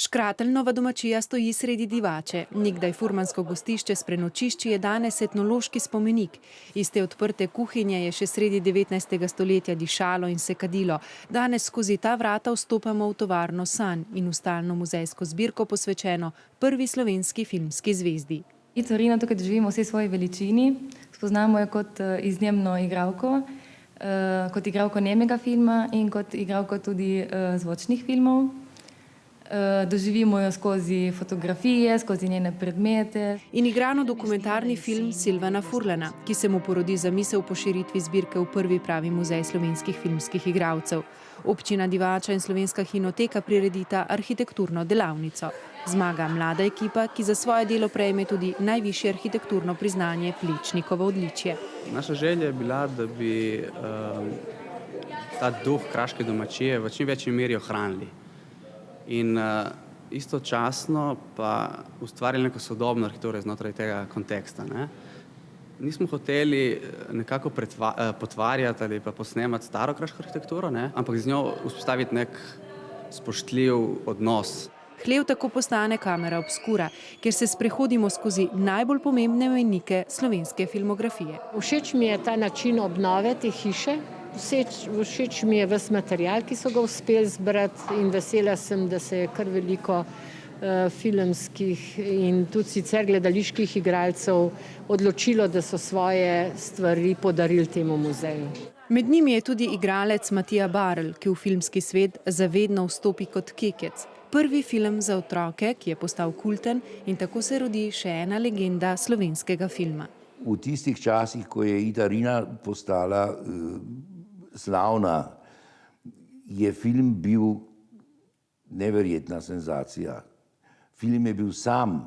Škrateljnova domačija stoji sredi Divače. Nekdaj furmansko gostišče s prenočišči je danes etnološki spomenik. Iz te odprte kuhinje je še sredi 19. stoletja dišalo in se kadilo. Danes skozi ta vrata vstopamo v tovarno sanj in v stalno muzejsko zbirko posvečeno prvi slovenski filmski zvezdi. Torino tukaj doživimo vse svoji veličini. Spoznamo jo kot izjemno igralko, kot igralko nemega filma in kot igralko tudi zvočnih filmov. Doživimo jo skozi fotografije, skozi njene predmete. In igrano-dokumentarni film Silvana Furlana, ki se mu porodi zamisel po širitvi zbirke v prvi pravi muzej slovenskih filmskih igralcev. Občina Divača in Slovenska kinoteka priredita arhitekturno delavnico. Zmaga mlada ekipa, ki za svoje delo prejme tudi najvišje arhitekturno priznanje Plečnikovo odličje. Naša želja je bila, da bi ta duh kraške domačije v čim večji meri ohranili. In istočasno pa ustvarili neko sodobno arhitekturo znotraj tega konteksta. Nismo hoteli nekako potvarjati ali pa posnemati staro kraško arhitekturo, ampak z njo vzpostaviti nek spoštljiv odnos. Hlev tako postane kamera obskura, kjer se sprehodimo skozi najbolj pomembne mejnike slovenske filmografije. Všeč mi je ta način obnove te hiše. Všeč mi je ves material, ki so ga uspeli zbrati, in vesela sem, da se je kar veliko filmskih in tudi sicer gledaliških igralcev odločilo, da so svoje stvari podarili temu muzeju. Med njimi je tudi igralec Matija Barl, ki v filmski svet zavedno vstopi kot kekec. Prvi film za otroke, ki je postal kulten, in tako se rodi še ena legenda slovenskega filma. V tistih časih, ko je Ita Rina postala slavna, je film bil neverjetna senzacija. Film je bil sam,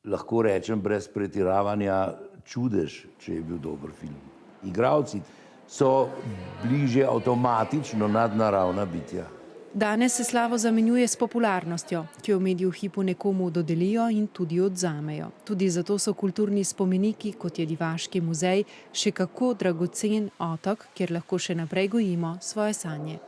lahko rečem brez pretiravanja, čudež, če je bil dober film. Igralci so bliže avtomatično nadnaravna bitja. Danes se slavo zamenjuje s popularnostjo, ki jo mediji v hipu nekomu dodelijo in tudi odzamejo. Tudi zato so kulturni spomeniki, kot je Divaški muzej, še kako dragocen otok, kjer lahko še naprej gojimo svoje sanje.